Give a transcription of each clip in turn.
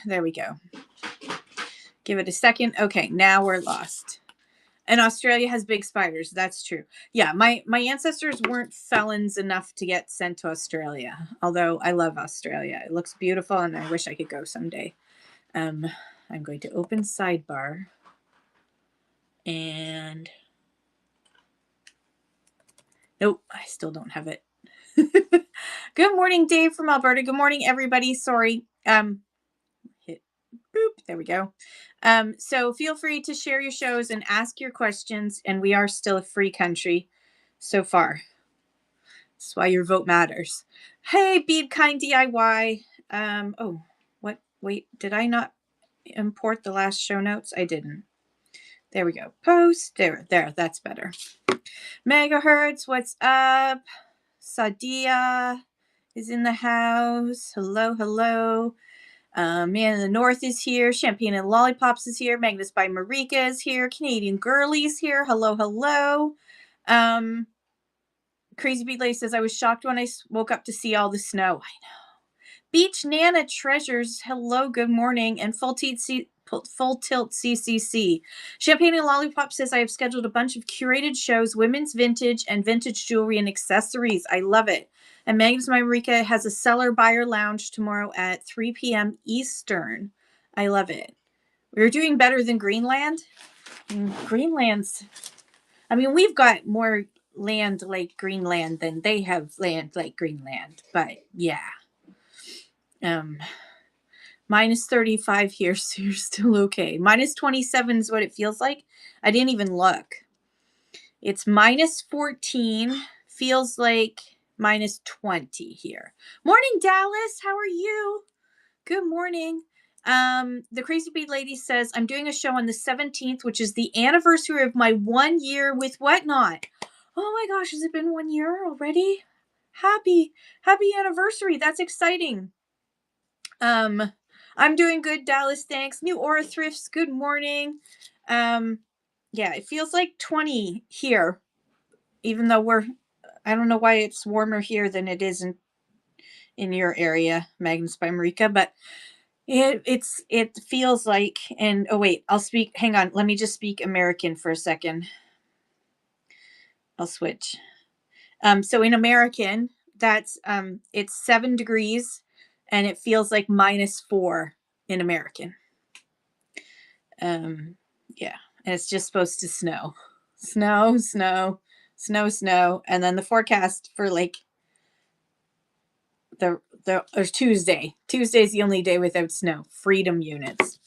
There we go. Give it a second. Okay, now we're lost. And Australia has big spiders. That's true. Yeah, my ancestors weren't felons enough to get sent to Australia. Although I love Australia. It looks beautiful and I wish I could go someday. I'm going to open sidebar. And nope, I still don't have it. Good morning, Dave from Alberta. Good morning, everybody. Sorry. Hit boop. There we go. So feel free to share your shows and ask your questions. And we are still a free country so far. That's why your vote matters. Hey, Bead Kind DIY. Oh, what? Wait, did I not import the last show notes? I didn't. There we go. Post. There. That's better. Megahertz, what's up? Sadia is in the house. Hello. Man in the North is here. Champagne and Lollipops is here. Magnus by Marika is here. Canadian Girlies here. Hello. Crazy Beat Lady says, I was shocked when I woke up to see all the snow. I know. Beach Nana Treasures. Hello, good morning. And Full Tilt CCC. Champagne and Lollipop says, I have scheduled a bunch of curated shows, women's vintage and vintage jewelry and accessories. I love it. And Magnus Marika has a seller buyer lounge tomorrow at 3 p.m. Eastern. I love it. We're doing better than Greenland. Greenland's, I mean, we've got more land like Greenland than they have land like Greenland. But yeah. Minus 35 here, so you're still okay. Minus 27 is what it feels like. I didn't even look. It's minus 14. Feels like minus 20 here. Morning, Dallas. How are you? Good morning. The Crazy Beat Lady says, I'm doing a show on the 17th, which is the anniversary of my 1 year with Whatnot. Oh my gosh, has it been 1 year already? Happy anniversary. That's exciting. I'm doing good, Dallas. Thanks. New Aura Thrifts. Good morning. Yeah, it feels like 20 here, even though I don't know why it's warmer here than it is in your area, Magnus by Marika, but it feels like, and oh wait, hang on. Let me just speak American for a second. I'll switch. So in American, that's, it's 7 degrees and it feels like minus 4 in American. Yeah, and it's just supposed to snow. Snow. And then the forecast for like there's Tuesday. Tuesday's the only day without snow. Freedom units.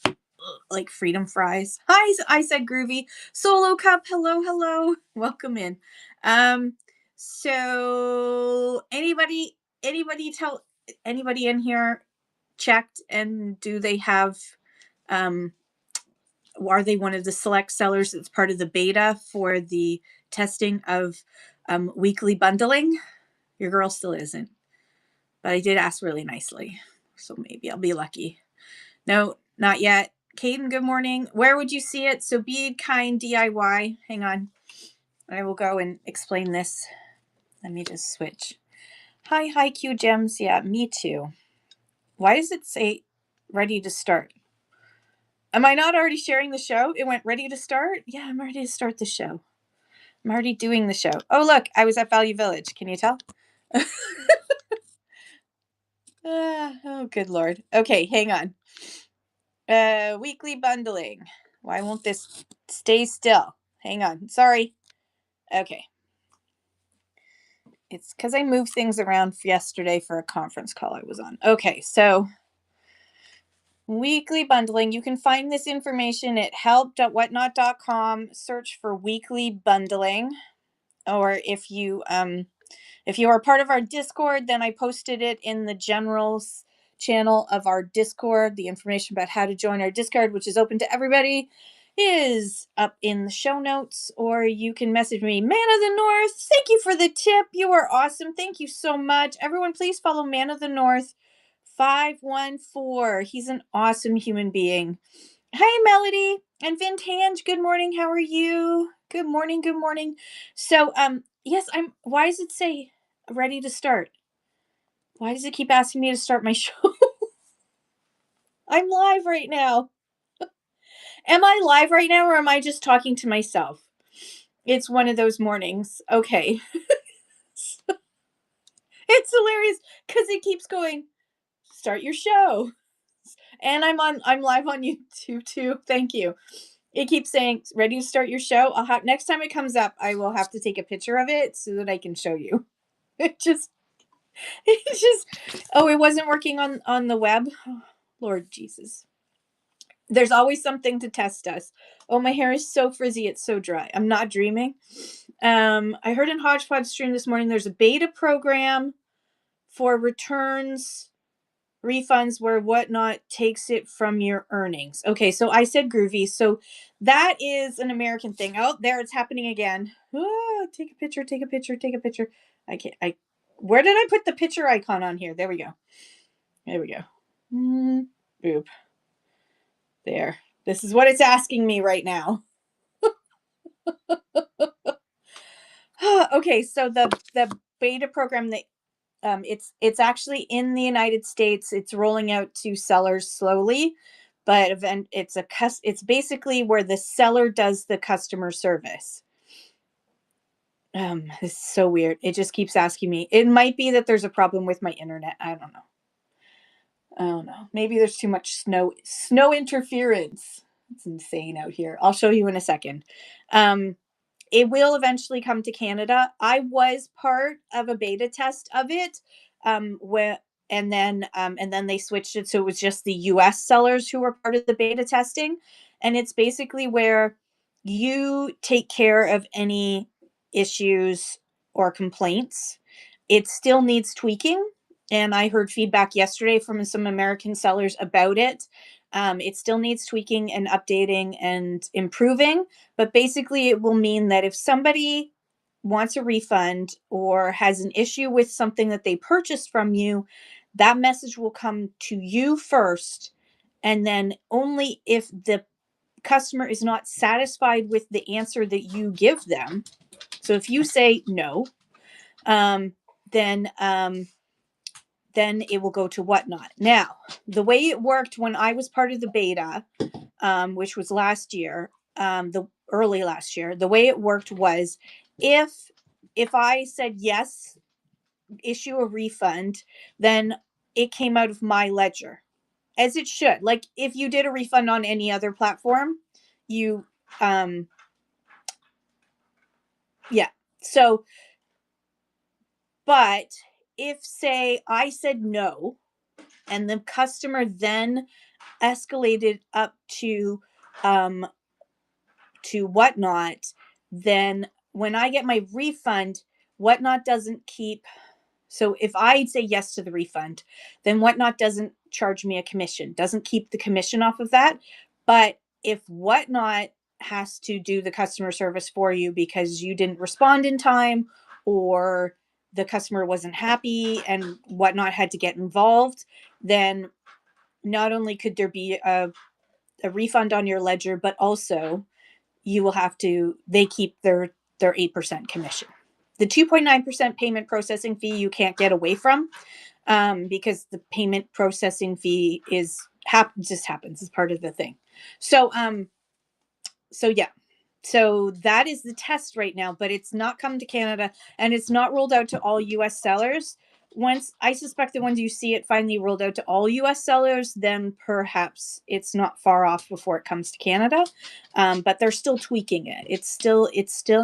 Like freedom fries. Hi, I said groovy. Solo Cup, hello. Welcome in. So anybody in here checked, and do they have are they one of the select sellers that's part of the beta for the testing of weekly bundling? Your girl still isn't, but I did ask really nicely, so maybe I'll be lucky. No, not yet. Caden, good morning. Where would you see it? So Bead Kind DIY. Hang on. I will go and explain this. Let me just switch. Hi, Q Gems. Yeah, me too. Why does it say ready to start? Am I not already sharing the show? It went ready to start? Yeah, I'm ready to start the show. I'm already doing the show. Oh, look, I was at Value Village. Can you tell? Oh, good Lord. Okay, hang on. Weekly bundling. Why won't this stay still? Hang on. Sorry. Okay. It's because I moved things around yesterday for a conference call I was on. Okay, so weekly bundling. You can find this information at help.whatnot.com. Search for weekly bundling. Or if you are part of our Discord, then I posted it in the generals channel of our Discord. The information about how to join our Discord, which is open to everybody, is up in the show notes. Or you can message me, Man of the North. Thank you for the tip. You are awesome. Thank you so much. Everyone, please follow Man of the North 514. He's an awesome human being. Hey, Melody and Vintage. Good morning. How are you? Good morning. So, yes, why does it say ready to start? Why does it keep asking me to start my show? I'm live right now. Am I live right now or am I just talking to myself? It's one of those mornings. Okay. It's hilarious because it keeps going, start your show. And I'm live on YouTube too. Thank you. It keeps saying, ready to start your show. I'll have next time it comes up, I will have to take a picture of it so that I can show you. It just it's just oh, it wasn't working on the web. Oh, Lord Jesus. There's always something to test us. Oh, my hair is so frizzy, it's so dry. I'm not dreaming. I heard in Hodgepodge stream this morning there's a beta program for returns, refunds where Whatnot takes it from your earnings. Okay, so I said groovy. So that is an American thing. Oh, there it's happening again. Oh, take a picture, take a picture, take a picture. I can't where did I put the picture icon on here? There we go. There we go. Boop. There. This is what it's asking me right now. Okay, so the beta program that it's actually in the United States. It's rolling out to sellers slowly, but it's basically where the seller does the customer service. It's so weird. It just keeps asking me. It might be that there's a problem with my internet. I don't know. I don't know. Maybe there's too much snow interference. It's insane out here. I'll show you in a second. It will eventually come to Canada. I was part of a beta test of it, where and then they switched it so it was just the US sellers who were part of the beta testing. And it's basically where you take care of any issues or complaints. It still needs tweaking. And I heard feedback yesterday from some American sellers about it. It still needs tweaking and updating and improving, but basically it will mean that if somebody wants a refund or has an issue with something that they purchased from you, that message will come to you first. And then only if the customer is not satisfied with the answer that you give them. So if you say no, um, then then it will go to Whatnot. Now, the way it worked when I was part of the beta, which was last year, the early last year, the way it worked was if if I said yes, issue a refund, then it came out of my ledger, as it should. Like if you did a refund on any other platform, you yeah. So, but if say I said no and the customer then escalated up um to Whatnot, then when I get my refund, Whatnot doesn't keep. So if I say yes to the refund, then Whatnot doesn't charge me a commission, doesn't keep the commission off of that. But if Whatnot has to do the customer service for you because you didn't respond in time or the customer wasn't happy and Whatnot had to get involved, then not only could there be a refund on your ledger, but also you will have to they keep their 8% commission. The 2.9% payment processing fee you can't get away from, because the payment processing fee just happens as part of the thing. So yeah, so that is the test right now, but it's not come to Canada and it's not rolled out to all US sellers. Once I suspect that once you see it finally rolled out to all US sellers, then perhaps it's not far off before it comes to Canada. But they're still tweaking it. It's still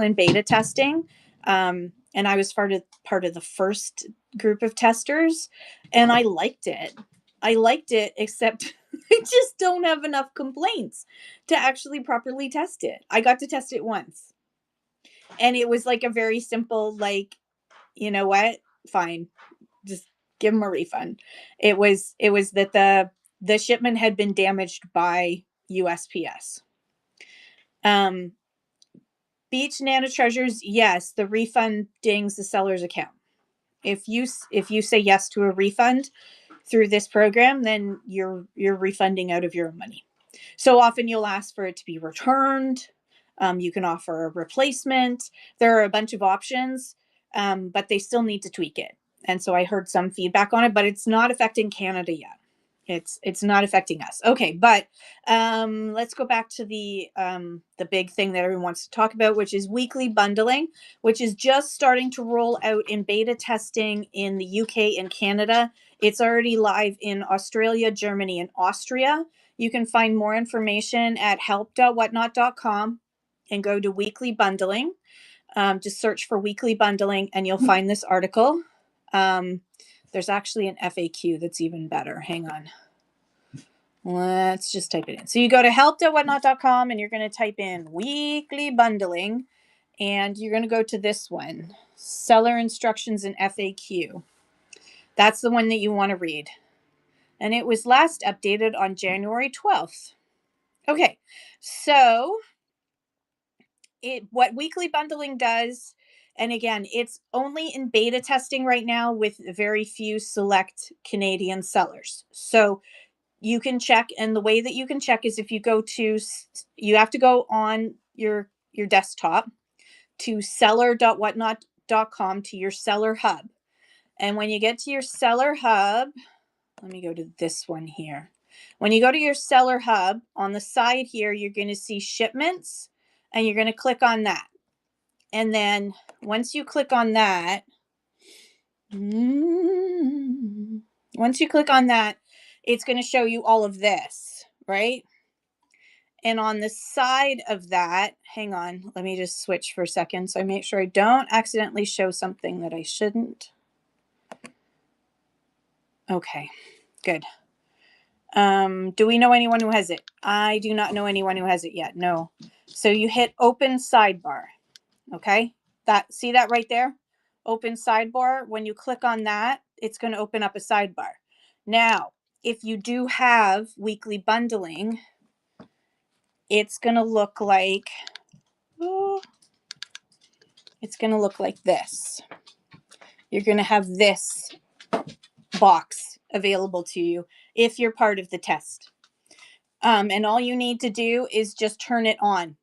in beta testing. And I was part of the first group of testers, and I liked it. I liked it, except I just don't have enough complaints to actually properly test it. I got to test it once. And it was like a very simple, like, you know what? Fine. Just give them a refund. It was that the shipment had been damaged by USPS. Um Beach Nano Treasures, yes, the refund dings the seller's account. If you say yes to a refund through this program, then you're refunding out of your own money. So often you'll ask for it to be returned. You can offer a replacement. There are a bunch of options, but they still need to tweak it. And so I heard some feedback on it, but it's not affecting Canada yet. It's not affecting us. Okay, but let's go back to the big thing that everyone wants to talk about, which is weekly bundling, which is just starting to roll out in beta testing in the UK and Canada. It's already live in Australia, Germany, and Austria. You can find more information at help.whatnot.com and go to weekly bundling. Just search for weekly bundling and you'll find this article. There's actually an FAQ that's even better. Hang on. Let's just type it in. So you go to help.whatnot.com and you're going to type in weekly bundling and you're going to go to this one, seller instructions and FAQ. That's the one that you want to read. And it was last updated on January 12th. Okay, so what weekly bundling does, and again, it's only in beta testing right now with very few select Canadian sellers. So you can check, and the way that you can check is if you go to, you have to go on your desktop to seller.whatnot.com to your seller hub. And when you get to your seller hub, let me go to this one here. When you go to your seller hub, on the side here, you're going to see shipments, and you're going to click on that. And then once you click on that, it's going to show you all of this, right? And on the side of that, hang on, let me just switch for a second so I make sure I don't accidentally show something that I shouldn't. Okay, good. Do we know anyone who has it? I do not know anyone who has it yet. No. So you hit open sidebar. Okay. See that right there? Open sidebar. When you click on that, it's going to open up a sidebar. Now, if you do have weekly bundling, it's going to look like, this. You're going to have this box available to you if you're part of the test. And all you need to do is just turn it on.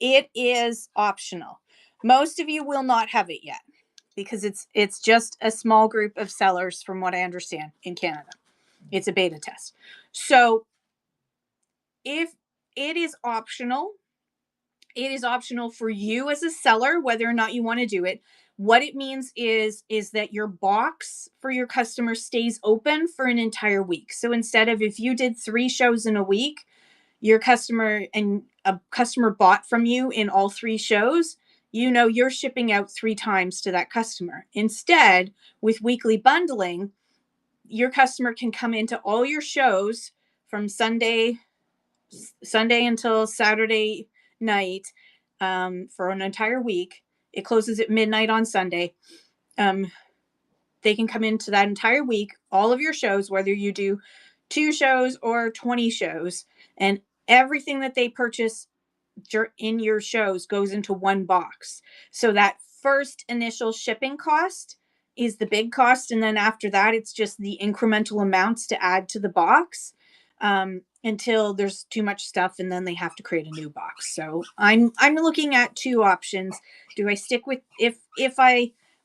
It is optional. Most of you will not have it yet because it's just a small group of sellers, from what I understand, in Canada. It's a beta test. So if it is optional, it is optional for you as a seller, whether or not you want to do it. What it means is that your box for your customer stays open for an entire week. So instead of, if you did 3 shows in a week, your customer and a customer bought from you in all 3 shows, you're shipping out 3 times to that customer. Instead, with weekly bundling, your customer can come into all your shows from Sunday until Saturday night, for an entire week. It closes at midnight on Sunday. They can come into that entire week, all of your shows, whether you do 2 shows or 20 shows, and everything that they purchase in your shows goes into one box. So that first initial shipping cost is the big cost, and then after that, it's just the incremental amounts to add to the box, until there's too much stuff, and then they have to create a new box. So I'm looking at 2 options. Do I stick with,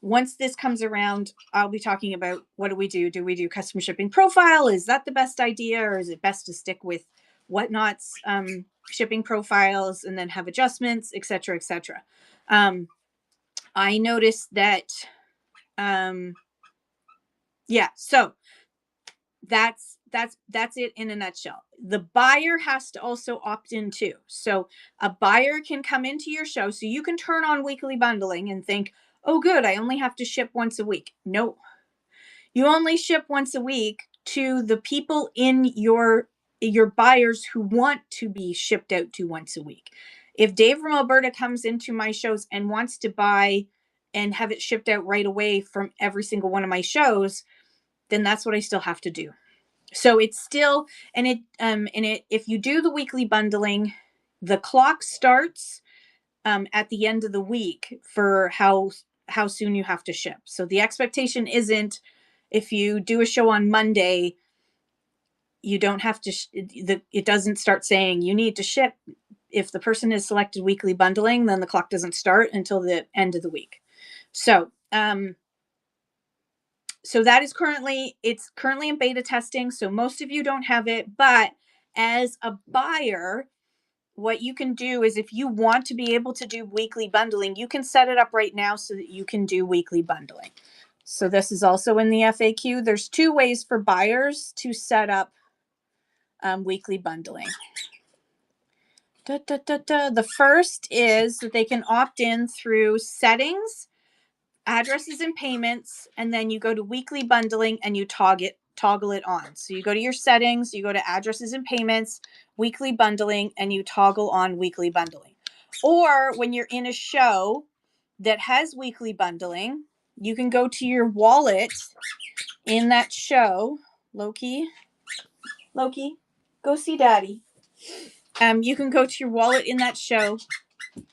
once this comes around, I'll be talking about, what do we do? Do we do custom shipping profile? Is that the best idea, or is it best to stick with Whatnot's shipping profiles and then have adjustments, et cetera, et cetera? I noticed that, so that's it in a nutshell. The buyer has to also opt in too. So a buyer can come into your show. So you can turn on weekly bundling and think, oh, good, I only have to ship once a week. No, you only ship once a week to the people in your buyers who want to be shipped out to once a week. If Dave from Alberta comes into my shows and wants to buy and have it shipped out right away from every single one of my shows, then that's what I still have to do. So it's still, if you do the weekly bundling, the clock starts at the end of the week for how soon you have to ship. So the expectation isn't, if you do a show on Monday, you don't have to, it doesn't start saying you need to ship. If the person has selected weekly bundling, then the clock doesn't start until the end of the week. So So that is it's currently in beta testing. So most of you don't have it, but as a buyer, what you can do is if you want to be able to do weekly bundling, you can set it up right now so that you can do weekly bundling. So this is also in the FAQ. There's 2 ways for buyers to set up weekly bundling. The first is that they can opt in through settings, addresses and payments, and then you go to weekly bundling and you toggle it on. So you go to your settings, you go to addresses and payments, weekly bundling, and you toggle on weekly bundling. Or when you're in a show that has weekly bundling, you can go to your wallet in that show. Loki, go see Daddy. You can go to your wallet in that show.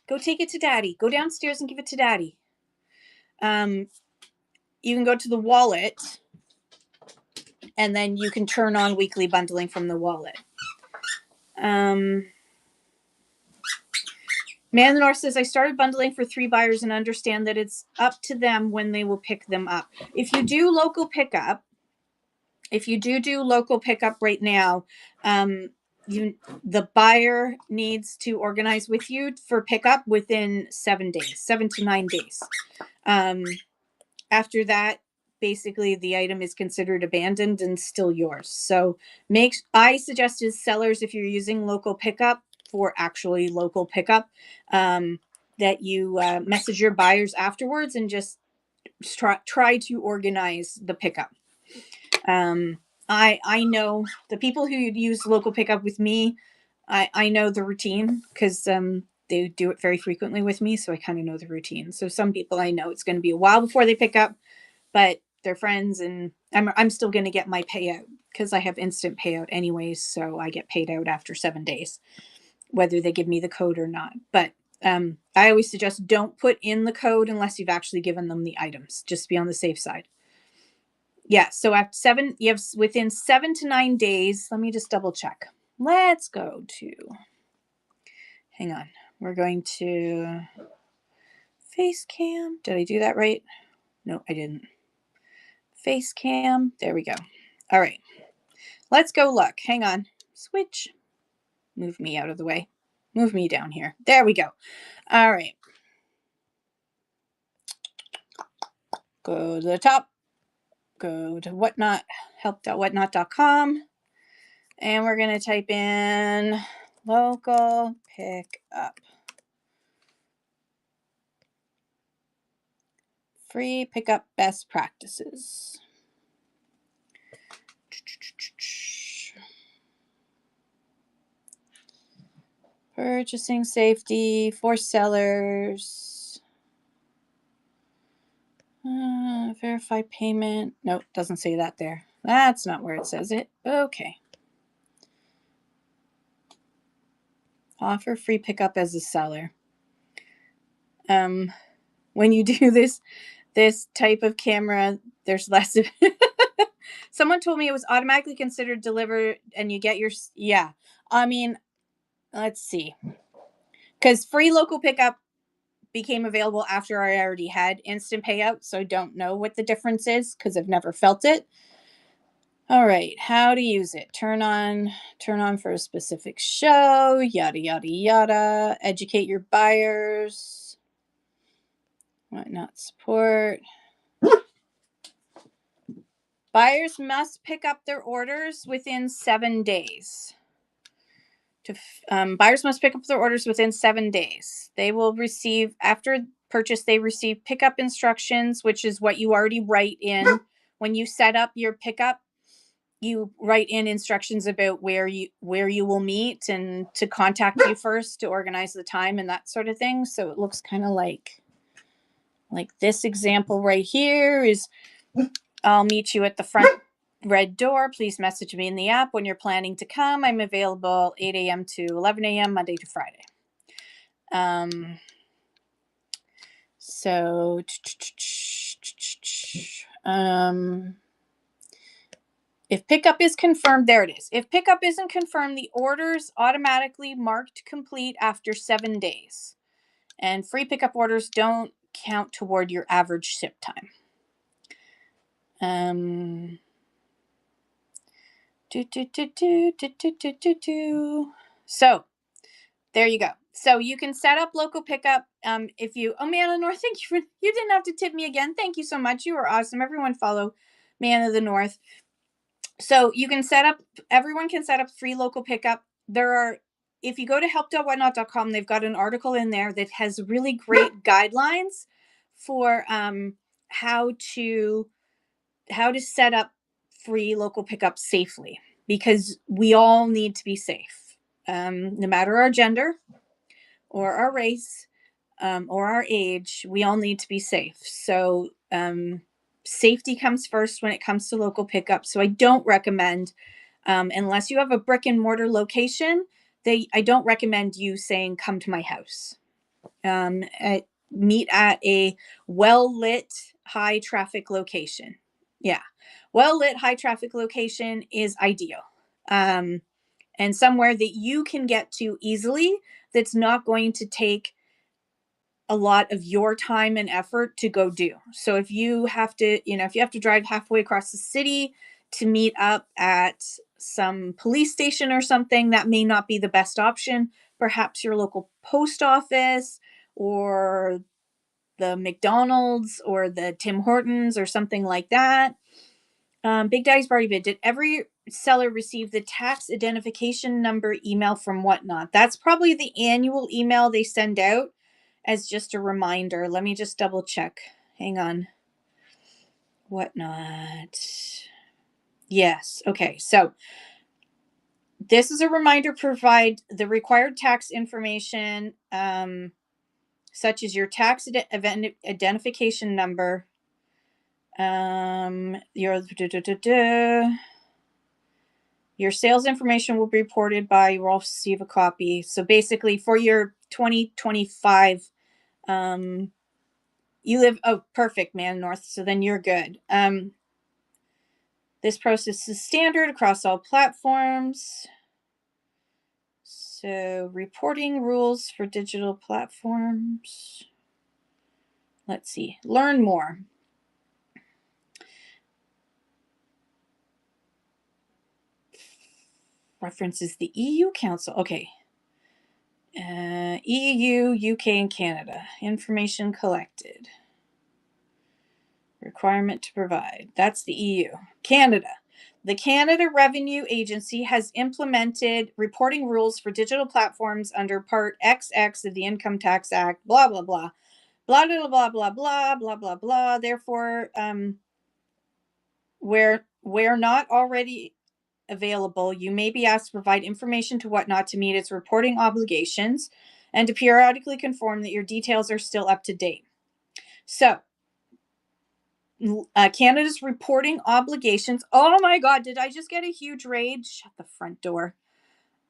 Go take it to Daddy. Go downstairs and give it to Daddy. You can go to the wallet and then you can turn on weekly bundling from the wallet. Man the North says, I started bundling for 3 buyers and understand that it's up to them when they will pick them up. If you do local pickup, right now, the buyer needs to organize with you for pickup within 7 to 9 days. After that, basically the item is considered abandoned and still yours. So I suggest as sellers, if you're using local pickup for actually local pickup, that you message your buyers afterwards and just try to organize the pickup. I know the people who use local pickup with me. I know the routine because they do it very frequently with me, so I kind of know the routine. So some people I know it's going to be a while before they pick up, but they're friends, and I'm still going to get my payout because I have instant payout anyways. So I get paid out after 7 days, whether they give me the code or not. But I always suggest don't put in the code unless you've actually given them the items, just to be on the safe side. Yeah, so after you have within 7 to 9 days. Let me just double check. Let's go to, hang on. We're going to Facecam. Did I do that right? No, I didn't. Facecam. There we go. All right. Let's go look. Hang on. Switch. Move me out of the way. Move me down here. There we go. All right. Go to the top. Go to whatnot, help.whatnot.com. And we're going to type in local pickup. Free pickup best practices. Purchasing safety for sellers. Verify payment. Nope, doesn't say that there. That's not where it says it. Okay. Offer free pickup as a seller. When you do this type of camera, there's less of Someone told me it was automatically considered delivered and you get your, yeah. I mean, let's see. Because free local pickup became available after I already had instant payout, so I don't know what the difference is because I've never felt it. All right, how to use it. Turn on for a specific show, yada, yada, yada. Educate your buyers. Whatnot support. Buyers must pick up their orders within 7 days. Buyers must pick up their orders within 7 days. They will receive, after purchase, they receive pickup instructions, which is what you already write in. When you set up your pickup, you write in instructions about where you will meet and to contact you first to organize the time and that sort of thing. So it looks kind of like this example right here is, I'll meet you at the front red door. Please message me in the app when you're planning to come. I'm available 8 a.m. to 11 a.m. Monday to Friday. So if pickup is confirmed, there it is. If pickup isn't confirmed, the order's automatically marked complete after 7 days. And free pickup orders don't count toward your average ship time. Um, So there you go. So you can set up local pickup. If you, oh, Man of the North, thank you for, you didn't have to tip me again. Thank you so much. You were awesome. Everyone follow Man of the North. So you can set up, everyone can set up free local pickup. There are, if you go to help.whatnot.com, they've got an article in there that has really great guidelines for how to set up free local pickup safely, because we all need to be safe, no matter our gender or our race, or our age. We all need to be safe. So safety comes first when it comes to local pickup. So I don't recommend, unless you have a brick and mortar location, I don't recommend you saying, come to my house. Meet at a well-lit, high traffic location. Yeah. Well-lit, high traffic location is ideal. And somewhere that you can get to easily, that's not going to take a lot of your time and effort to go do. So if you have to, if you have to drive halfway across the city to meet up at some police station or something, that may not be the best option. Perhaps your local post office or the McDonald's or the Tim Hortons or something like that. Big Daddy's Party Bid. Did every seller receive the tax identification number email from Whatnot? That's probably the annual email they send out as just a reminder. Let me just double check. Hang on. Whatnot. Yes. Okay. So this is a reminder. Provide the required tax information, such as your tax identification number, your sales information will be reported by, you will receive a copy. So basically for your 2025, you live, oh, perfect, Man North. So then you're good. This process is standard across all platforms. So reporting rules for digital platforms. Let's see, learn more. References the EU Council. Okay. EU, UK, and Canada. Information collected. Requirement to provide. That's the EU. Canada. The Canada Revenue Agency has implemented reporting rules for digital platforms under Part XX of the Income Tax Act, blah, blah, blah. Blah, blah, blah, blah, blah, blah, blah, blah. Therefore, where not already available, you may be asked to provide information to Whatnot to meet its reporting obligations and to periodically confirm that your details are still up to date. So, Canada's reporting obligations. Oh my God, did I just get a huge raid? Shut the front door.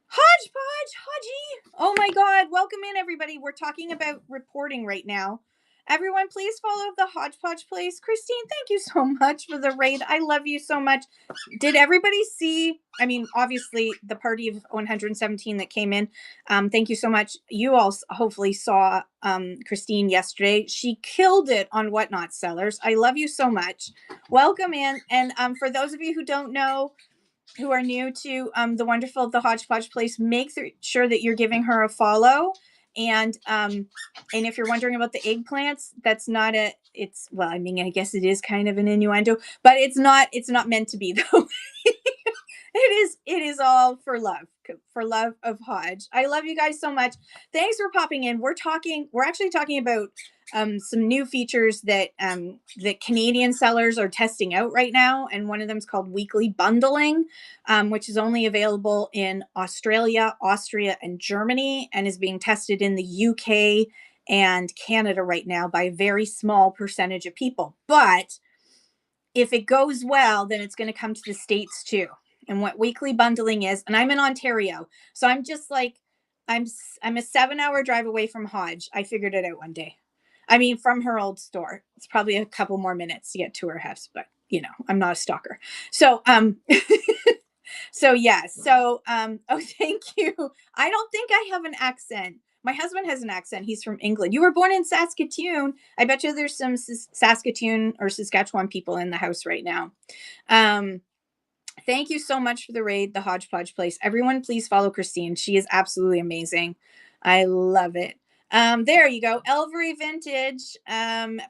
Hodgepodge, Hodgie. Oh my God, welcome in everybody. We're talking about reporting right now. Everyone, please follow the Hodgepodge Place. Christine, thank you so much for the raid. I love you so much. Did everybody see? I mean, obviously, the party of 117 that came in. Thank you so much. You all hopefully saw Christine yesterday. She killed it on Whatnot Sellers. I love you so much. Welcome in. And for those of you who don't know, who are new to the wonderful of the Hodgepodge Place, make sure that you're giving her a follow. And if you're wondering about the eggplants, that's not it's, well, I mean, I guess it is kind of an innuendo, but it's not meant to be though. It is all for love of Hodge. I love you guys so much. Thanks for popping in. We're actually talking about some new features that that Canadian sellers are testing out right now, and one of them is called weekly bundling, which is only available in Australia, Austria, and Germany, and is being tested in the UK and Canada right now by a very small percentage of people. But if it goes well, then it's going to come to the States too. And what weekly bundling is, and I'm in Ontario, so I'm just like, I'm a 7-hour drive away from Hodge. I figured it out one day. I mean, from her old store. It's probably a couple more minutes to get to her house, but I'm not a stalker. So, so yeah. So, oh, thank you. I don't think I have an accent. My husband has an accent. He's from England. You were born in Saskatoon. I bet you there's some Saskatoon or Saskatchewan people in the house right now. Thank you so much for the raid, the Hodgepodge Place. Everyone, please follow Christine. She is absolutely amazing. I love it. There you go. Elvery Vintage.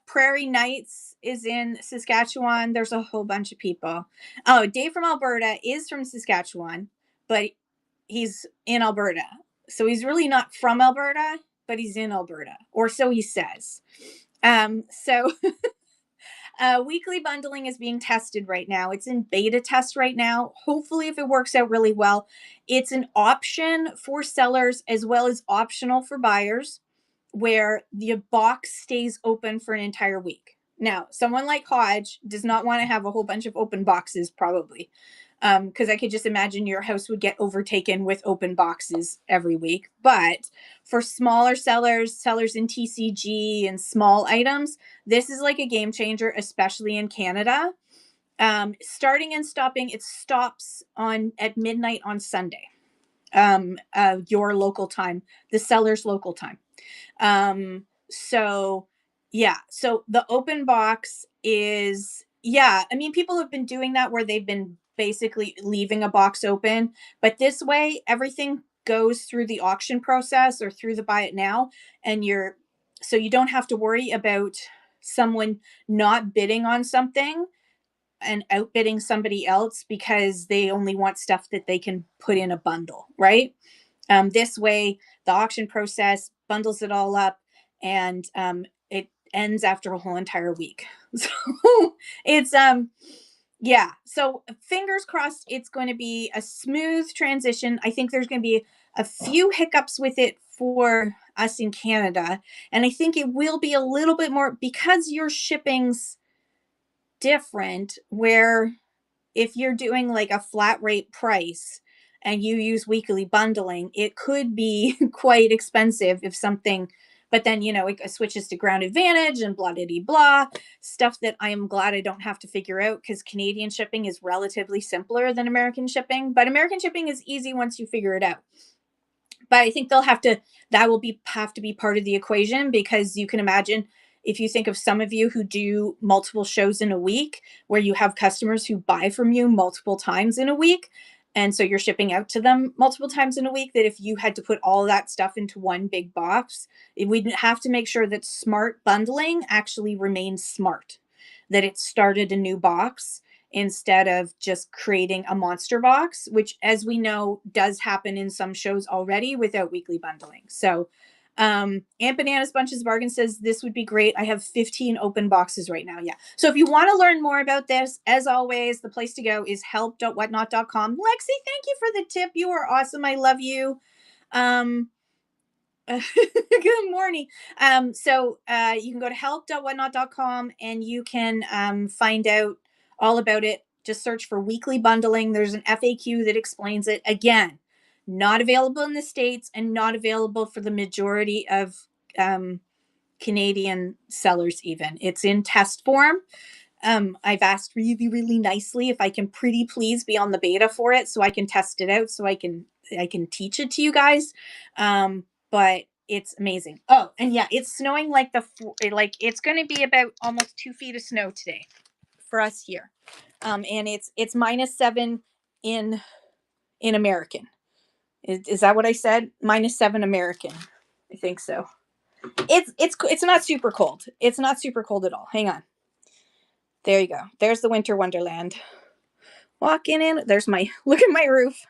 Prairie Nights is in Saskatchewan. There's a whole bunch of people. Oh, Dave from Alberta is from Saskatchewan, but he's in Alberta. So he's really not from Alberta, but he's in Alberta, or so he says. So weekly bundling is being tested right now. It's in beta test right now. Hopefully, if it works out really well, it's an option for sellers as well as optional for buyers, where the box stays open for an entire week. Now, someone like Hodge does not want to have a whole bunch of open boxes, probably, because I could just imagine your house would get overtaken with open boxes every week. But for smaller sellers in TCG and small items, this is like a game changer, especially in Canada. Starting and stopping, it stops at midnight on Sunday, your local time, the seller's local time. So the open box is, I mean, people have been doing that where they've been basically leaving a box open, but this way everything goes through the auction process or through the buy it now, and so you don't have to worry about someone not bidding on something and outbidding somebody else because they only want stuff that they can put in a bundle, right? This way, the auction process bundles it all up, and it ends after a whole entire week. So it's So fingers crossed, it's going to be a smooth transition. I think there's going to be a few hiccups with it for us in Canada, and I think it will be a little bit more because your shipping's different. Where if you're doing like a flat rate price and you use weekly bundling, it could be quite expensive if something, but then, it switches to Ground Advantage and blah, blah, blah, stuff that I am glad I don't have to figure out, because Canadian shipping is relatively simpler than American shipping, but American shipping is easy once you figure it out. But I think have to be part of the equation, because you can imagine, if you think of some of you who do multiple shows in a week, where you have customers who buy from you multiple times in a week, and so you're shipping out to them multiple times in a week, that if you had to put all of that stuff into one big box, we'd have to make sure that smart bundling actually remains smart, that it started a new box instead of just creating a monster box, which, as we know, does happen in some shows already without weekly bundling. So Aunt Bananas Bunches Bargain says this would be great. I have 15 open boxes right now. Yeah. So if you want to learn more about this, as always, the place to go is help.whatnot.com. Lexi, thank you for the tip. You are awesome. I love you. Good morning. So you can go to help.whatnot.com and you can find out all about it. Just search for weekly bundling. There's an FAQ that explains it. Again, not available in the States and not available for the majority of Canadian sellers even. It's in test form. I've asked really, really nicely if I can pretty please be on the beta for it so I can test it out, so I can teach it to you guys. But it's amazing. Oh, and yeah, it's snowing like it's going to be about almost 2 feet of snow today for us here. And it's -7 in American. Is that what I said? -7 American. I think so. It's not super cold. It's not super cold at all. Hang on. There you go. There's the winter wonderland. Walking in. Look at my roof.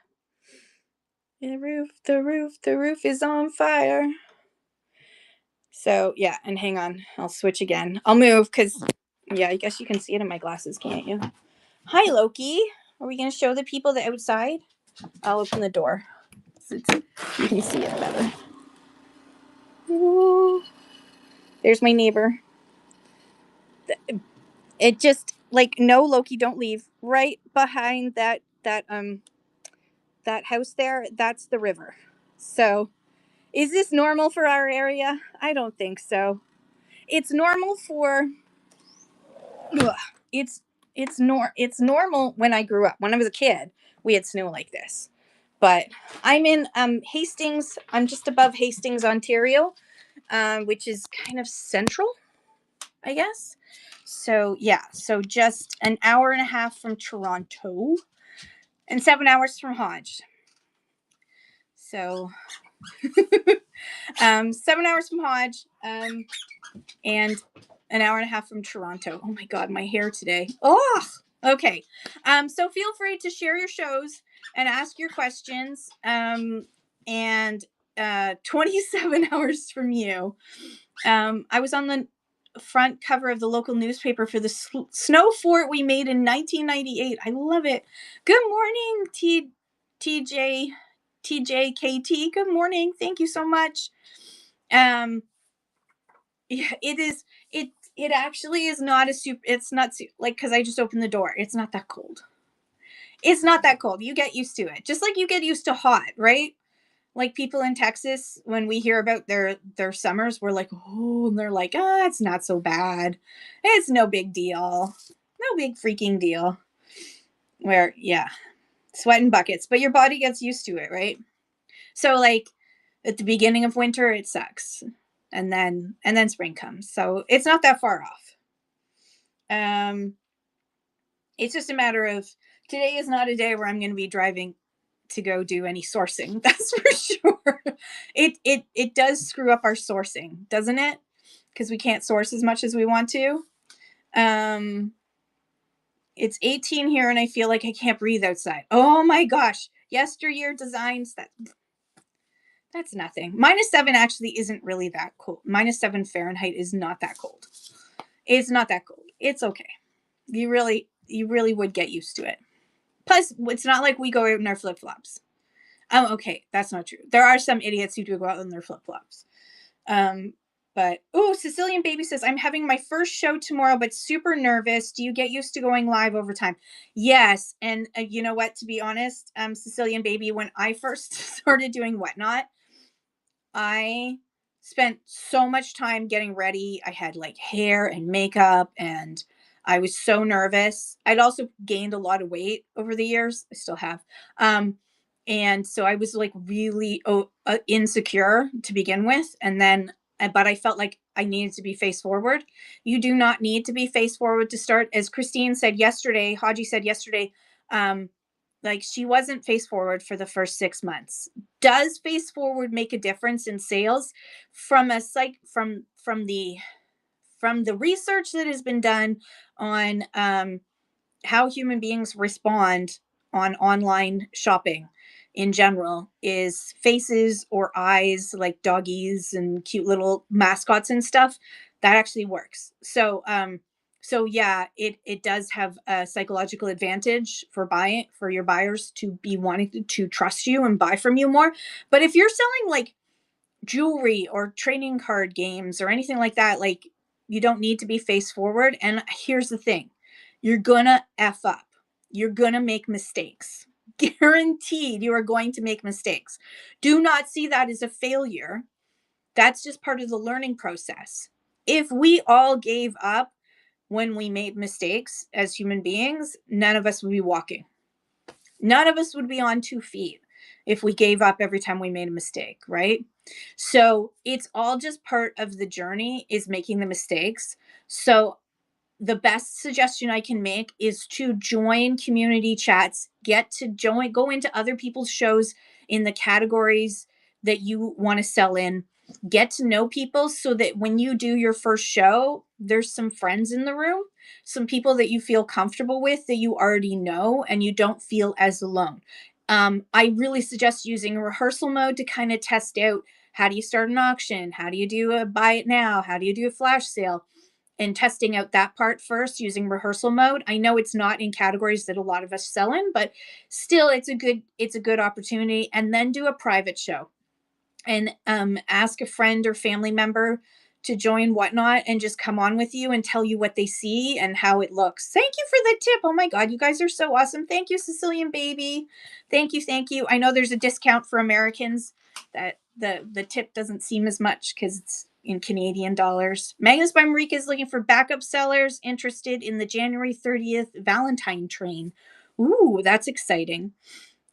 The roof is on fire. So yeah, and hang on. I'll switch again. I'll move because I guess you can see it in my glasses, can't you? Hi, Loki. Are we going to show the people the outside? I'll open the door so you can see it better. Ooh. There's my neighbor. It just no, Loki, don't leave. Right behind that house there, that's the river. So, is this normal for our area? I don't think so. It's normal for it's normal when I grew up. When I was a kid, we had snow like this. But I'm in Hastings. I'm just above Hastings, Ontario, which is kind of central, I guess. So yeah, so just an hour and a half from Toronto and 7 hours from Hodge. So 7 hours from Hodge, and an hour and a half from Toronto. Oh my God, my hair today. Oh, okay. So feel free to share your shows and ask your questions. And 27 hours from you. I was on the front cover of the local newspaper for the snow fort we made in 1998. I love it. Good morning, TJ, TJKT. Good morning. Thank you so much. Yeah, it is. It actually is not a super. It's not like, because I just opened the door. It's not that cold. It's not that cold. You get used to it, just like you get used to hot, right? Like people in Texas, when we hear about their summers, we're like, oh, and they're like, ah, it's not so bad. It's no big deal. No big freaking deal. Where, yeah, sweating buckets, but your body gets used to it, right? So like at the beginning of winter, it sucks. And then spring comes. So it's not that far off. It's just a matter of, today is not a day where I'm going to be driving to go do any sourcing. That's for sure. It does screw up our sourcing, doesn't it? Because we can't source as much as we want to. It's 18 here and I feel like I can't breathe outside. Oh my gosh. Yesteryear designs, that's nothing. -7 actually isn't really that cold. -7 Fahrenheit is not that cold. It's not that cold. It's okay. You really would get used to it. Plus, it's not like we go out in our flip flops. Okay, that's not true. There are some idiots who do go out in their flip flops. But Sicilian Baby says, I'm having my first show tomorrow, but super nervous. Do you get used to going live over time? Yes. And you know what, to be honest, Sicilian Baby, when I first started doing Whatnot, I spent so much time getting ready. I had like hair and makeup, and I was so nervous. I'd also gained a lot of weight over the years. I still have. And so I was like really insecure to begin with. And then, but I felt like I needed to be face forward. You do not need to be face forward to start. As Christine said yesterday, Haji said yesterday, like she wasn't face forward for the first 6 months. Does face forward make a difference in sales? From a from the research that has been done on how human beings respond on online shopping in general, is faces or eyes, like doggies and cute little mascots and stuff, that actually works. So yeah, it does have a psychological advantage for buying, for your buyers to be wanting to trust you and buy from you more. But if you're selling like jewelry or trading card games or anything like that, like, you don't need to be face forward. And here's the thing, you're gonna F up. You're gonna make mistakes. Guaranteed, you are going to make mistakes. Do not see that as a failure. That's just part of the learning process. If we all gave up when we made mistakes as human beings, none of us would be walking. None of us would be on 2 feet if we gave up every time we made a mistake, right? So it's all just part of the journey, is making the mistakes. So the best suggestion I can make is to join community chats, get to join, go into other people's shows in the categories that you want to sell in, get to know people so that when you do your first show, there's some friends in the room, some people that you feel comfortable with, that you already know, and you don't feel as alone. I really suggest using a rehearsal mode to kind of test out, how do you start an auction? How do you do a buy it now? How do you do a flash sale? And testing out that part first using rehearsal mode. I know it's not in categories that a lot of us sell in, but still it's a good opportunity. And then do a private show and ask a friend or family member to join Whatnot and just come on with you and tell you what they see and how it looks. Thank you for the tip. Oh my God, you guys are so awesome. Thank you, Sicilian Baby. Thank you, thank you. I know there's a discount for Americans, that the tip doesn't seem as much because it's in Canadian dollars. Magnus by Marika is looking for backup sellers interested in the January 30th Valentine train. Ooh, that's exciting.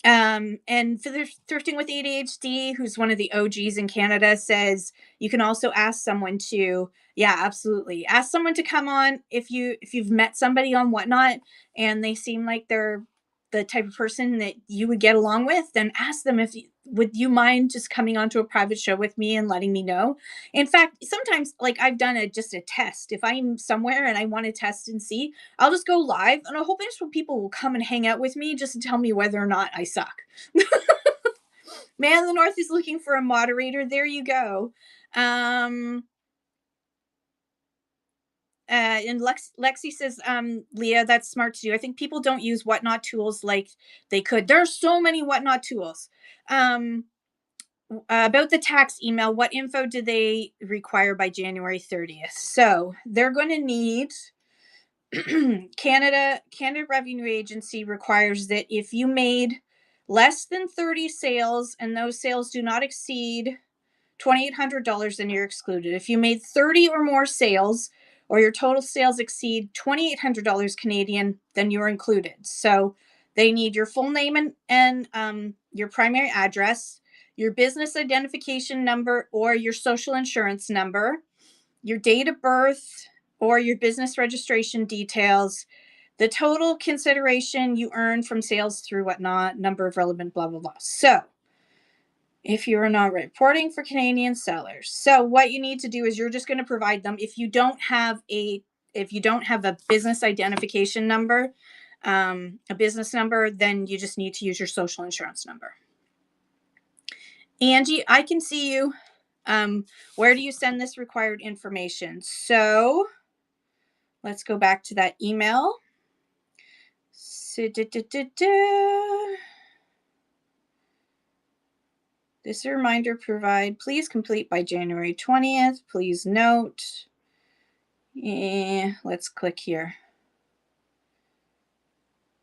And for the Thrifting with ADHD, who's one of the OGs in Canada, says you can also ask someone to, yeah, absolutely, ask someone to come on if you've met somebody on Whatnot and they seem like they're the type of person that you would get along with, then ask them if would you mind just coming onto a private show with me and letting me know. In fact, sometimes like I've done just a test. If I'm somewhere and I want to test and see, I'll just go live and a whole bunch of people will come and hang out with me just to tell me whether or not I suck. Man in the North is looking for a moderator. There you go. And Lexi says, Leah, that's smart to do. I think people don't use Whatnot tools like they could. There are so many Whatnot tools. About the tax email, what info do they require by January 30th? So they're going to need Canada Revenue Agency requires that if you made less than 30 sales and those sales do not exceed $2,800, then you're excluded. If you made 30 or more sales or your total sales exceed $2,800 Canadian, then you're included. So they need your full name and your primary address, your business identification number or your social insurance number, your date of birth or your business registration details, the total consideration you earn from sales through Whatnot, number of relevant, blah, blah, blah. So if you are not reporting for Canadian sellers. So what you need to do is you're just going to provide them. If you don't have a business identification number, a business number, then you just need to use your social insurance number. Angie, I can see you. Where do you send this required information? So let's go back to that email. So, this reminder provide, please complete by January 20th. Please note. Let's click here.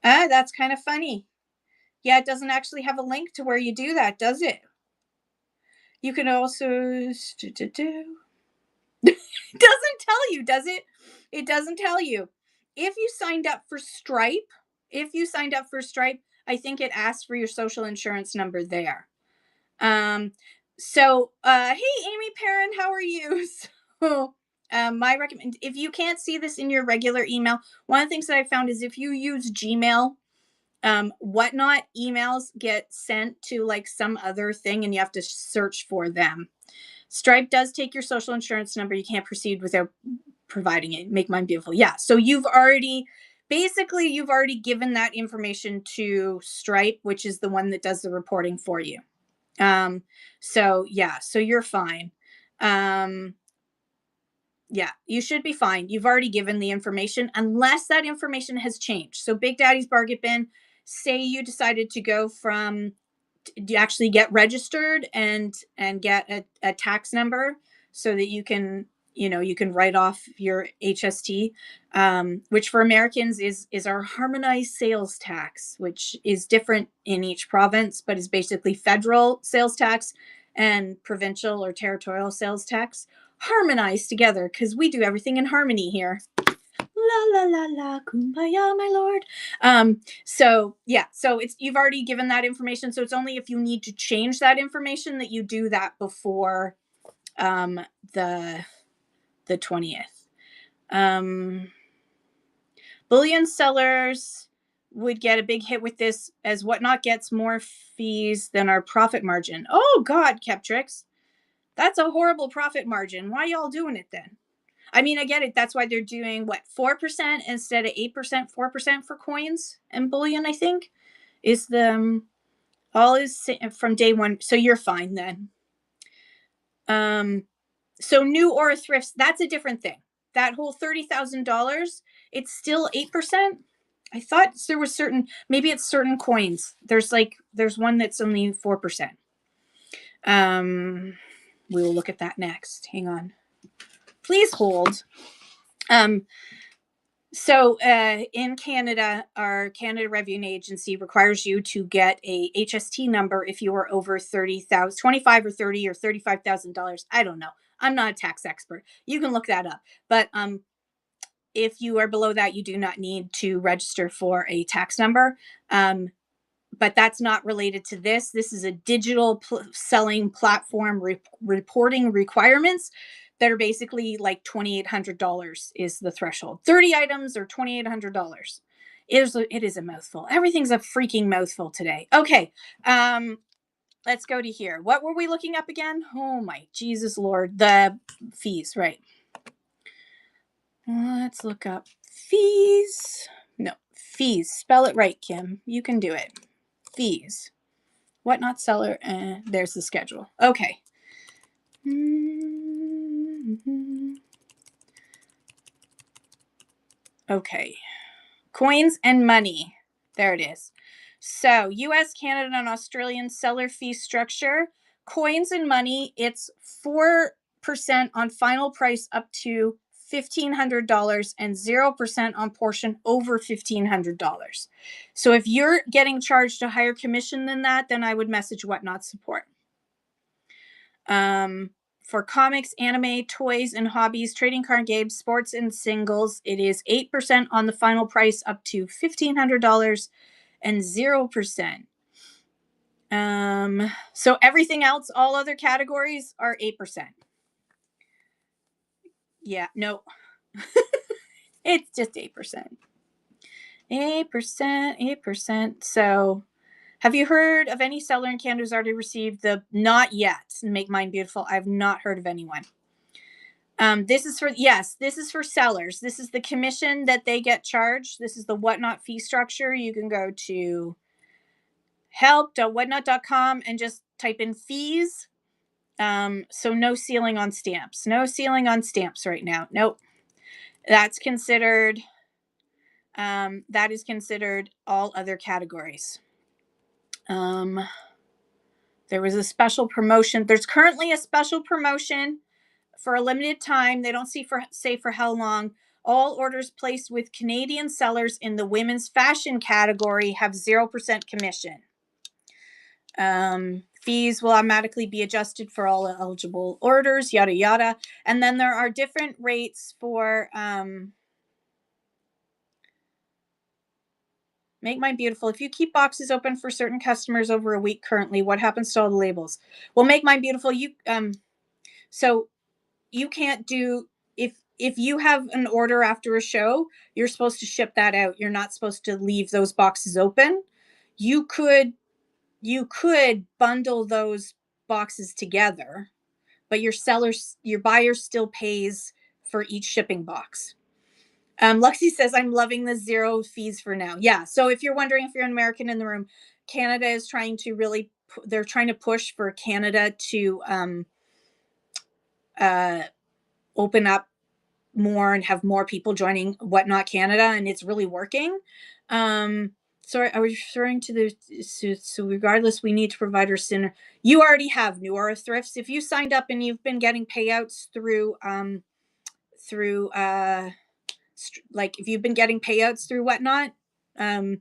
That's kind of funny. Yeah, it doesn't actually have a link to where you do that, does it? You can also it doesn't tell you, does it? It doesn't tell you. If you signed up for Stripe, I think it asks for your social insurance number there. So hey Amy Perrin, how are you? So my recommend, if you can't see this in your regular email, one of the things that I found is if you use Gmail, Whatnot emails get sent to like some other thing and you have to search for them. Stripe does take your social insurance number. You can't proceed without providing it. Make mine beautiful. Yeah. So you've already given that information to Stripe, which is the one that does the reporting for you. So yeah, so you're fine. Yeah, you should be fine. You've already given the information unless that information has changed. So Big Daddy's Bargain Bin, say you decided to go from you actually get registered and get a tax number so that you can write off your HST, which for Americans is our harmonized sales tax, which is different in each province, but is basically federal sales tax and provincial or territorial sales tax harmonized together because we do everything in harmony here. La la la la, kumbaya, my lord. So yeah, so you've already given that information. So it's only if you need to change that information that you do that before the 20th. Bullion sellers would get a big hit with this as Whatnot gets more fees than our profit margin. Oh God, Keptrix, that's a horrible profit margin. Why y'all doing it then? I mean, I get it. That's why they're doing 4% instead of 8%, 4% for coins and bullion, I think, is the all is from day one. So you're fine then. So new or thrifts, that's a different thing. That whole $30,000, it's still 8%. I thought there was maybe it's certain coins. There's one that's only 4%. We will look at that next. Hang on. Please hold. So in Canada, our Canada Revenue Agency requires you to get a HST number if you are over $30,000, 25 or 30 or $35,000. I don't know. I'm not a tax expert. You can look that up. But if you are below that, you do not need to register for a tax number. but that's not related to this. This is a digital selling platform reporting requirements that are basically like $2,800 is the threshold. 30 items or $2,800. It is a mouthful. Everything's a freaking mouthful today. Okay. Let's go to here. What were we looking up again? Oh my Jesus Lord. The fees, right. Let's look up fees. No, fees. Spell it right, Kim. You can do it. Fees. Whatnot seller. There's the schedule. Okay. Okay. Coins and money. There it is. So US, Canada, and Australian seller fee structure. Coins and money, it's 4% on final price up to $1,500 and 0% on portion over $1,500. So if you're getting charged a higher commission than that, then I would message Whatnot support. For comics, anime, toys, and hobbies, trading card games, sports, and singles, it is 8% on the final price up to $1,500 and 0%. So everything else, all other categories are 8%. Yeah, no. It's just 8%. 8%. So have you heard of any seller in Canada who's already received the not yet Make Mine Beautiful? I've not heard of anyone. This is for sellers. This is the commission that they get charged. This is the Whatnot fee structure. You can go to help.whatnot.com and just type in fees. So no ceiling on stamps. No ceiling on stamps right now. Nope. That's considered, that is considered all other categories. There was a special promotion. There's currently a special promotion for a limited time. They don't say for how long. All orders placed with Canadian sellers in the women's fashion category have 0% commission. Fees will automatically be adjusted for all eligible orders, yada, yada. And then there are different rates for Make Mine Beautiful. If you keep boxes open for certain customers over a week currently, what happens to all the labels? Well, Make Mine Beautiful, so you can't do, if you have an order after a show, you're supposed to ship that out. You're not supposed to leave those boxes open. You could bundle those boxes together, but your buyer still pays for each shipping box. Lexi says, I'm loving the 0 fees for now. Yeah. So if you're wondering, if you're an American in the room, Canada is trying to they're trying to push for Canada to open up more and have more people joining Whatnot Canada, and it's really working. Sorry, I was referring to so regardless, we need to provide our center. You already have New Aura Thrifts. If you signed up and you've been getting payouts through like if you've been getting payouts through Whatnot, and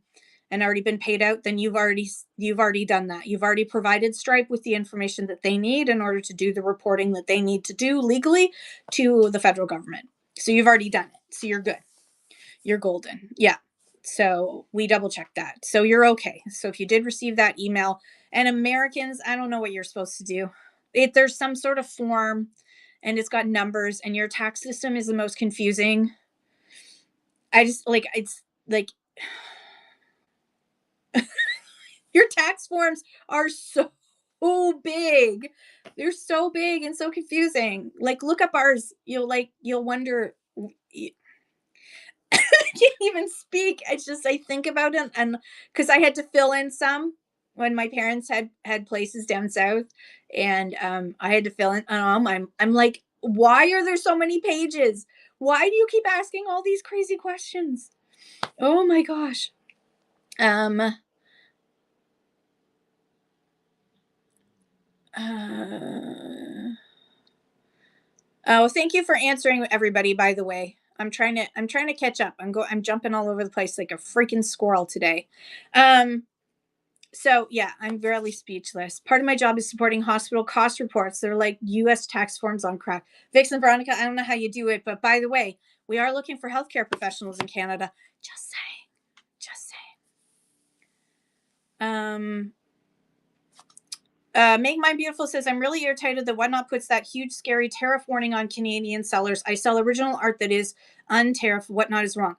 already been paid out, then you've already done that. You've already provided Stripe with the information that they need in order to do the reporting that they need to do legally to the federal government. So you've already done it. So you're good. You're golden. Yeah. So we double checked that. So you're okay. So if you did receive that email, and Americans, I don't know what you're supposed to do. There's some sort of form and it's got numbers, and your tax system is the most confusing. It's like your tax forms are so big. They're so big and so confusing. Like, look up ours. You'll wonder. I can't even speak. It's just, I think about it, and because I had to fill in some when my parents had places down south, and I had to fill in. I'm like, why are there so many pages? Why do you keep asking all these crazy questions? Oh my gosh. Oh, thank you for answering, everybody, by the way. I'm trying to catch up. I'm jumping all over the place like a freaking squirrel today. So yeah, I'm barely speechless. Part of my job is supporting hospital cost reports. They're like US tax forms on crack. Vix and Veronica, I don't know how you do it, but by the way, we are looking for healthcare professionals in Canada. Just saying. Make Mine Beautiful says, I'm really irritated that Whatnot puts that huge, scary tariff warning on Canadian sellers. I sell original art that is untariffed. Whatnot is wrong.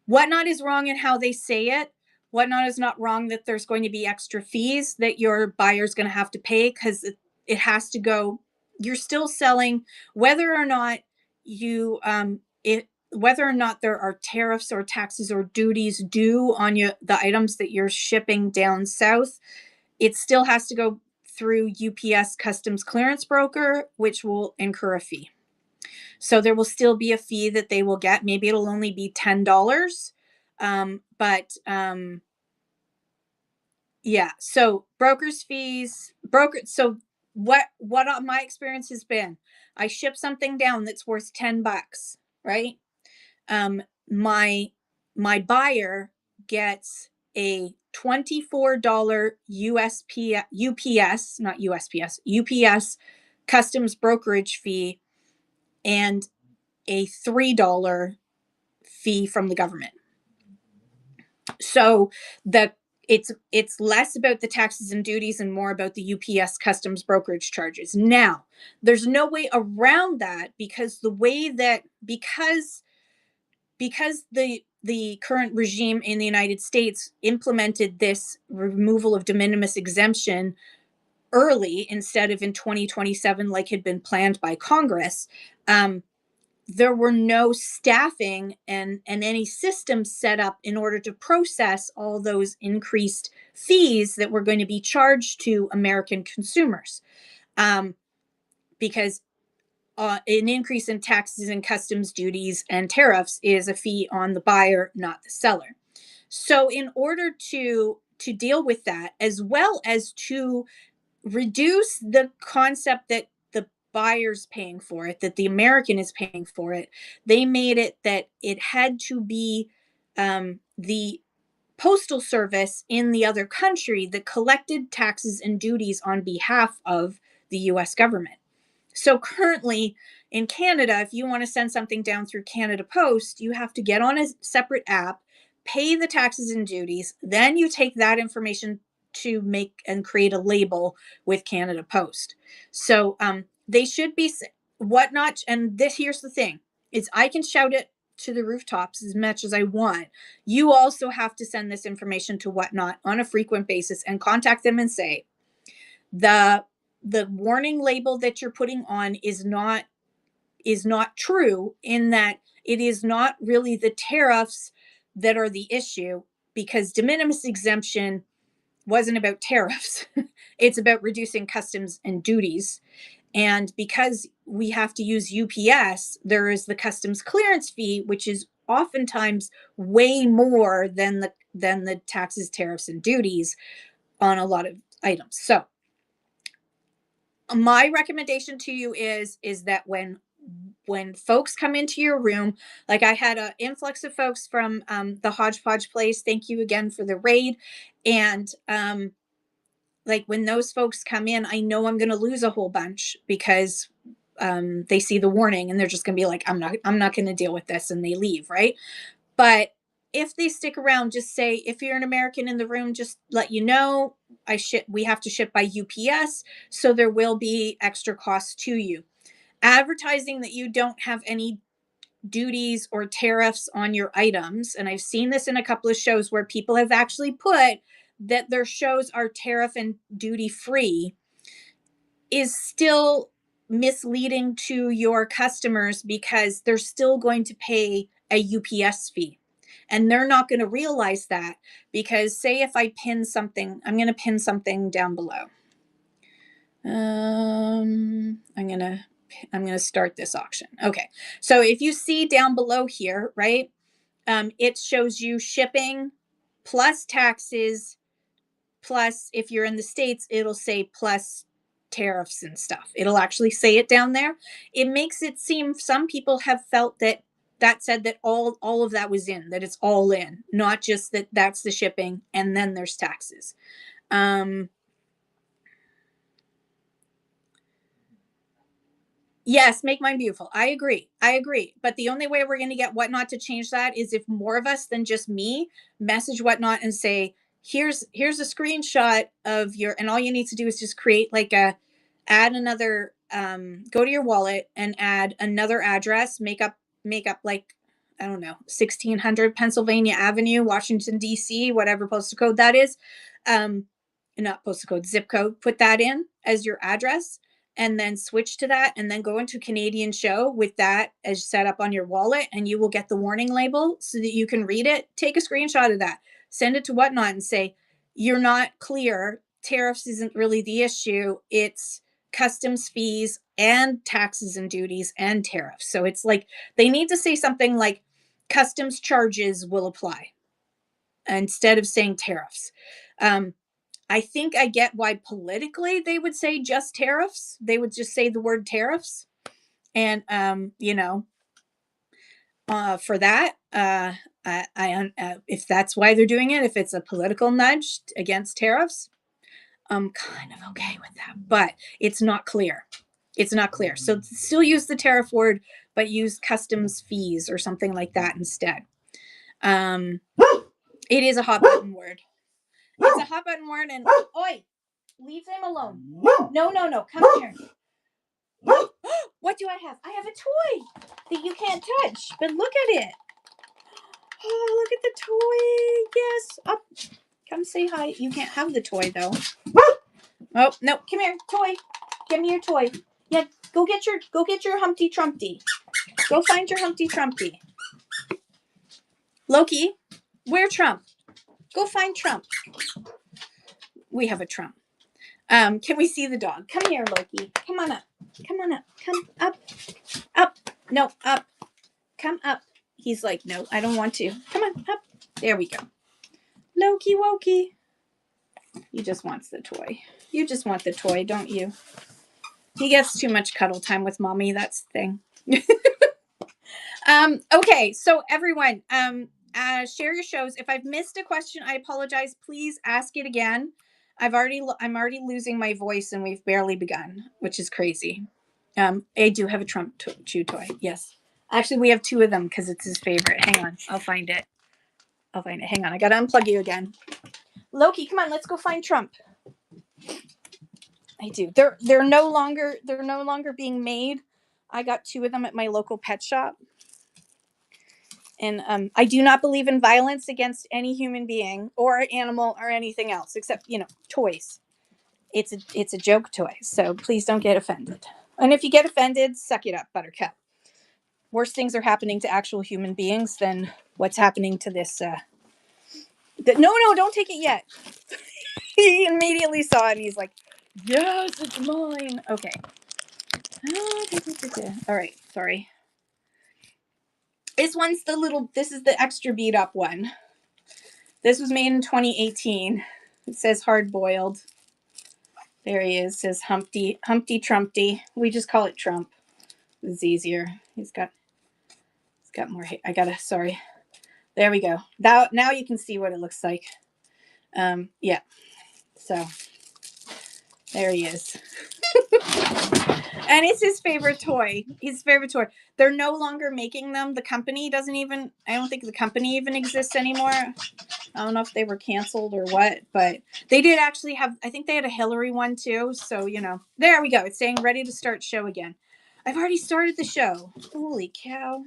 Whatnot is wrong in how they say it. Whatnot is not wrong that there's going to be extra fees that your buyer's going to have to pay, because it has to go. You're still selling, whether or not you whether or not there are tariffs or taxes or duties due on the items that you're shipping down south. It still has to go through UPS Customs Clearance Broker, which will incur a fee. So there will still be a fee that they will get. Maybe it'll only be $10. Yeah. So brokers' fees, So what my experience has been, I ship something down that's worth $10, right? My buyer gets a $24 UPS customs brokerage fee and a $3 fee from the government. So it's less about the taxes and duties and more about the UPS customs brokerage charges. Now, there's no way around that, because the current regime in the United States implemented this removal of de minimis exemption early instead of in 2027 like had been planned by Congress. There were no staffing and any systems set up in order to process all those increased fees that were going to be charged to American consumers. Because an increase in taxes and customs duties and tariffs is a fee on the buyer, not the seller. So in order to deal with that, as well as to reduce the concept that the buyer's paying for it, that the American is paying for it, they made it that it had to be the postal service in the other country that collected taxes and duties on behalf of the US government. So currently in Canada, if you want to send something down through Canada Post, you have to get on a separate app, pay the taxes and duties, then you take that information to make and create a label with Canada Post. So they should be Whatnot. And here's the thing, is I can shout it to the rooftops as much as I want. You also have to send this information to Whatnot on a frequent basis and contact them and say, the warning label that you're putting on is not true, in that it is not really the tariffs that are the issue, because de minimis exemption wasn't about tariffs. It's about reducing customs and duties. And because we have to use UPS, there is the customs clearance fee, which is oftentimes way more than the taxes, tariffs, and duties on a lot of items. So my recommendation to you is that when folks come into your room, like I had an influx of folks from the Hodgepodge place. Thank you again for the raid. And like when those folks come in, I know I'm going to lose a whole bunch, because they see the warning and they're just going to be like, I'm not going to deal with this, and they leave, right? But if they stick around, just say, if you're an American in the room, just let you know, we have to ship by UPS, so there will be extra costs to you. Advertising that you don't have any duties or tariffs on your items, and I've seen this in a couple of shows where people have actually put that their shows are tariff and duty free, is still misleading to your customers, because they're still going to pay a UPS fee. And they're not going to realize that, because say if I pin something, I'm going to pin something down below. I'm going to start this auction. Okay. So if you see down below here, right, it shows you shipping plus taxes, plus if you're in the States, it'll say plus tariffs and stuff. It'll actually say it down there. It makes it seem, some people have felt that said that all of that was in, that it's all in, not just that that's the shipping and then there's taxes. Yes, Make Mine Beautiful. I agree. But the only way we're going to get Whatnot to change that is if more of us than just me message Whatnot and say, here's a screenshot of your, and all you need to do is just create like add another, go to your wallet and add another address, make up like, I don't know, 1600 Pennsylvania Avenue, Washington, D.C., whatever postal code that is. Not postal code, zip code. Put that in as your address and then switch to that and then go into Canadian Show with that as set up on your wallet, and you will get the warning label so that you can read it. Take a screenshot of that, send it to Whatnot and say, you're not clear. Tariffs isn't really the issue. It's customs fees and taxes and duties and tariffs. So it's like they need to say something like customs charges will apply instead of saying tariffs. I think I get why politically they would say just tariffs. They would just say the word tariffs. And, for that, if that's why they're doing it, if it's a political nudge against tariffs, I'm kind of okay with that. But it's not clear. It's not clear. So still use the tariff word, but use customs fees or something like that instead. It is a hot button word. It's a hot button word, and oi, leave them alone. No, come here. What do I have? I have a toy that you can't touch, but look at it. Oh, look at the toy. Yes. Up. Come say hi. You can't have the toy though. Oh, no. Come here. Toy. Give me your toy. Yeah, go get your Humpty Trumpty. Go find your Humpty Trumpty. Loki, where Trump? Go find Trump. We have a Trump. Can we see the dog? Come here, Loki. Come on up. Come on up. Come up. Up. No, up. Come up. He's like, no, I don't want to. Come on, up. There we go. Loki Wokey. He just wants the toy. You just want the toy, don't you? He gets too much cuddle time with mommy. That's the thing. Okay, so everyone, share your shows. If I've missed a question, I apologize. Please ask it again. I'm already losing my voice, and we've barely begun, which is crazy. I do have a Trump chew toy. Yes, actually, we have two of them because it's his favorite. Hang on, I'll find it. Hang on, I gotta unplug you again. Loki, come on, let's go find Trump. I do. They're no longer being made. I got two of them at my local pet shop. And I do not believe in violence against any human being or animal or anything else except, toys. It's a joke toy, so please don't get offended. And if you get offended, suck it up, Buttercup. Worse things are happening to actual human beings than what's happening to this. No, don't take it yet. He immediately saw it and he's like, yes, it's mine. Okay. All right, sorry. This is the extra beat up one. This was made in 2018. It says hard boiled. There he is. It says Humpty Trumpty. We just call it Trump. It's easier. He's got more hair. Sorry. There we go. Now you can see what it looks like. Yeah. So there he is. And it's his favorite toy. They're no longer making them. I don't think the company even exists anymore. I don't know if they were canceled or what, but they did actually I think they had a Hillary one too. So, there we go. It's saying ready to start show again. I've already started the show. Holy cow.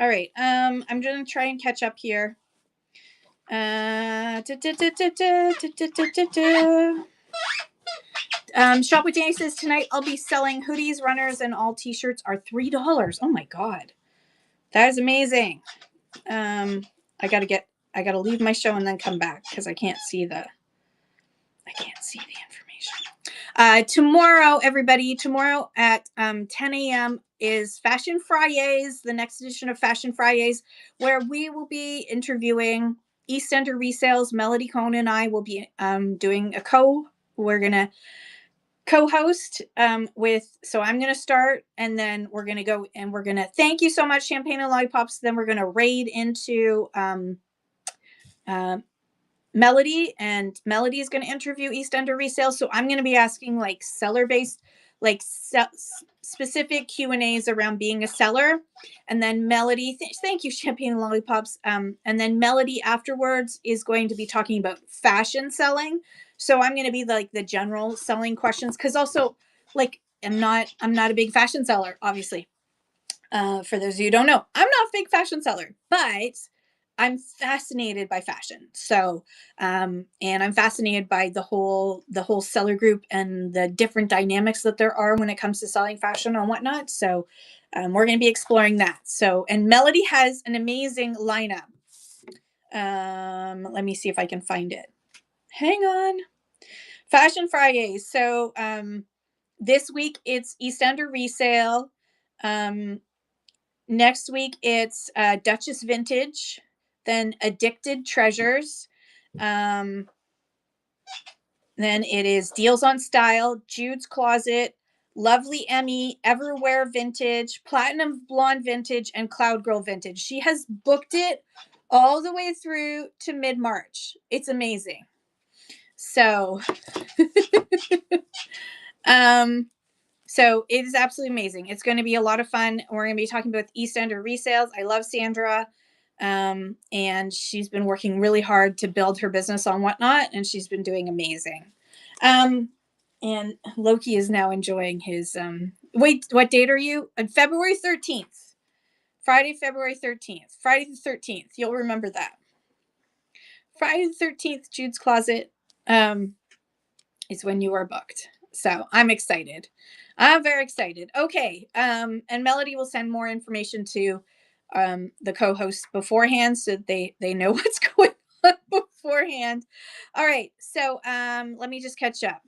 All right. I'm going to try and catch up here. Shop with Danny says tonight I'll be selling hoodies, runners, and all t-shirts are $3. Oh my God. That is amazing. I gotta leave my show and then come back because I can't see the information. Tomorrow, everybody, at 10 a.m. is Fashion Fridays, the next edition of Fashion Fridays, where we will be interviewing East Ender Resales. Melody Cohn and I will be doing we're gonna co-host so I'm gonna start, and then we're gonna go and we're gonna thank you so much, Champagne and Lollipops. Then we're gonna raid into Melody, and Melody is going to interview East Ender Resale. So I'm going to be asking like seller based, like specific Q&As around being a seller. And then Melody, thank you, Champagne and Lollipops. And then Melody afterwards is going to be talking about fashion selling. So I'm going to be like the general selling questions, because also like I'm not a big fashion seller, obviously. For those of you who don't know, I'm not a big fashion seller, but I'm fascinated by fashion. So, and I'm fascinated by the whole seller group and the different dynamics that there are when it comes to selling fashion and whatnot. So, we're going to be exploring that. So, and Melody has an amazing lineup. Let me see if I can find it. Hang on. Fashion Fridays. So, this week it's EastEnder resale. Next week it's Duchess Vintage, then Addicted Treasures. Then it is Deals on Style, Jude's Closet, Lovely Emmy, Everywhere Vintage, Platinum Blonde Vintage, and Cloud Girl Vintage. She has booked it all the way through to mid-March. It's amazing. So, so it is absolutely amazing. It's going to be a lot of fun. We're going to be talking about EastEnder resales. I love Sandra. And she's been working really hard to build her business on Whatnot, and she's been doing amazing. And Loki is now enjoying his, wait, what date are you? On February 13th. Friday, February 13th. Friday the 13th. You'll remember that. Friday the 13th, Jude's Closet, is when you are booked. So I'm excited. I'm very excited. Okay. And Melody will send more information to the co-hosts beforehand, so they know what's going on beforehand. All right. So let me just catch up.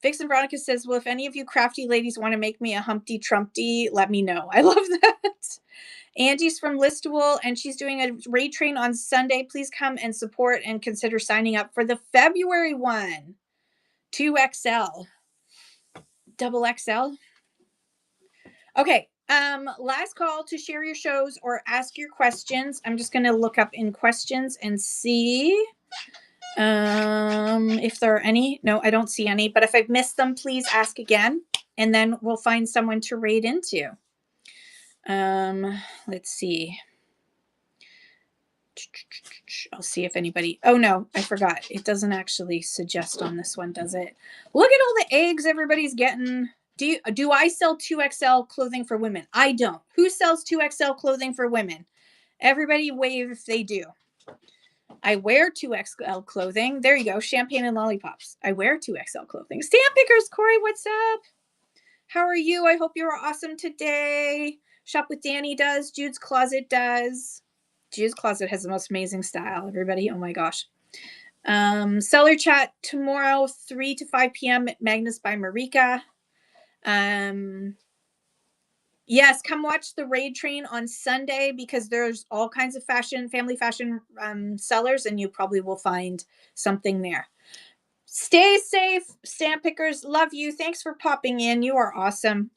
Vixen Veronica says, well, if any of you crafty ladies want to make me a Humpty Trumpty, let me know. I love that. Angie's from Listowel, and she's doing a raid train on Sunday. Please come and support and consider signing up for the February one. 2XL. Double XL. Okay. Last call to share your shows or ask your questions. I'm just going to look up in questions and see if there are any. No, I don't see any, but if I've missed them, please ask again, and then we'll find someone to raid into. Let's see. I'll see if anybody. Oh no, I forgot. It doesn't actually suggest on this one, does it? Look at all the eggs everybody's getting. Do I sell 2XL clothing for women? I don't. Who sells 2XL clothing for women? Everybody wave if they do. I wear 2XL clothing. There you go. Champagne and Lollipops. I wear 2XL clothing. Stamp pickers, Corey, what's up? How are you? I hope you're awesome today. Shop with Danny does. Jude's Closet does. Jude's Closet has the most amazing style, everybody. Oh my gosh. Seller chat tomorrow, 3 to 5 p.m. at Magnus by Marika. Yes, come watch the raid train on Sunday, because there's all kinds of fashion, family fashion sellers, and you probably will find something there. Stay safe, stamp pickers. Love you. Thanks for popping in. You are awesome.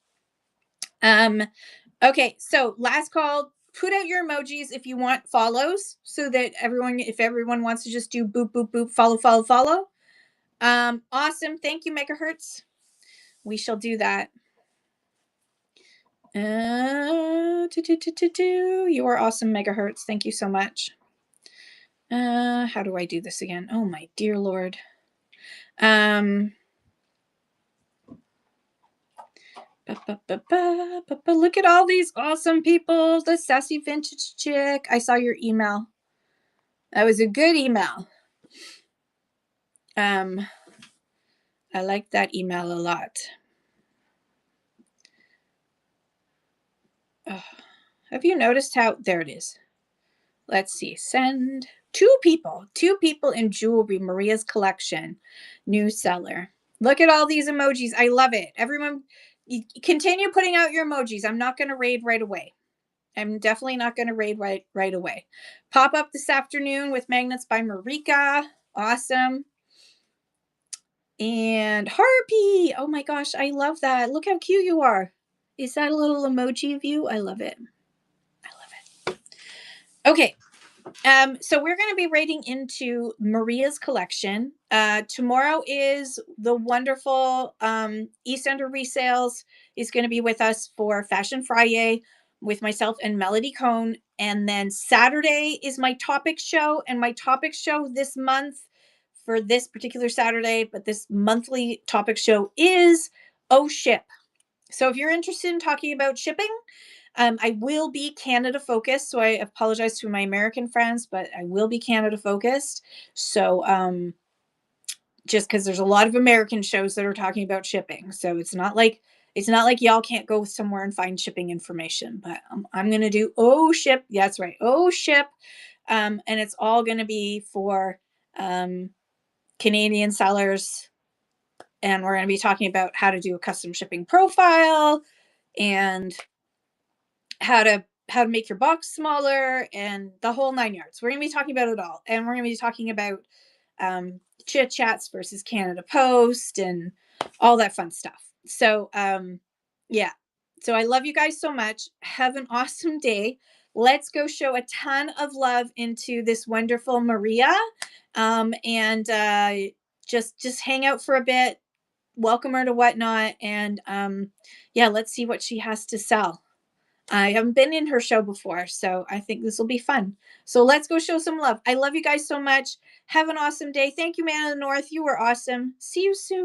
Okay, so last call. Put out your emojis if you want follows, so that if everyone wants to just do boop, boop, boop, follow. Awesome. Thank you, Megahertz. We shall do that. You are awesome, Megahertz. Thank you so much. How do I do this again? Oh my dear Lord. Look at all these awesome people. The Sassy Vintage Chick. I saw your email. That was a good email. I like that email a lot. Oh, have you noticed how, there it is. Let's see, send two people in jewelry, Maria's collection, new seller. Look at all these emojis. I love it. Everyone, continue putting out your emojis. I'm not going to raid right away. I'm definitely not going to raid right away. Pop up this afternoon with Magnets by Marika. Awesome. And Harpy. Oh my gosh, I love that. Look how cute you are. Is that a little emoji of you? I love it. I love it. Okay. So we're going to be rating into Maria's collection. Tomorrow is the wonderful East Ender Resales is going to be with us for Fashion Friday with myself and Melody Cohn. And then Saturday is my topic show. And my topic show this month for this particular Saturday, but this monthly topic show is Oh Ship. So if you're interested in talking about shipping, I will be Canada focused, so I apologize to my American friends, but I will be Canada focused. So just because there's a lot of American shows that are talking about shipping, so it's not like y'all can't go somewhere and find shipping information. But I'm gonna do Oh Ship. Yeah, that's right, Oh Ship, and it's all gonna be for um, Canadian sellers, and we're gonna be talking about how to do a custom shipping profile and how to make your box smaller and the whole nine yards. We're going to be talking about it all, and we're going to be talking about chit chats versus Canada Post and all that fun stuff. So yeah, so I love you guys so much. Have an awesome day. Let's go show a ton of love into this wonderful Maria, and just hang out for a bit, welcome her to Whatnot, and yeah, let's see what she has to sell. I haven't been in her show before, so I think this will be fun. So let's go show some love. I love you guys so much. Have an awesome day. Thank you, Man of the North. You were awesome. See you soon.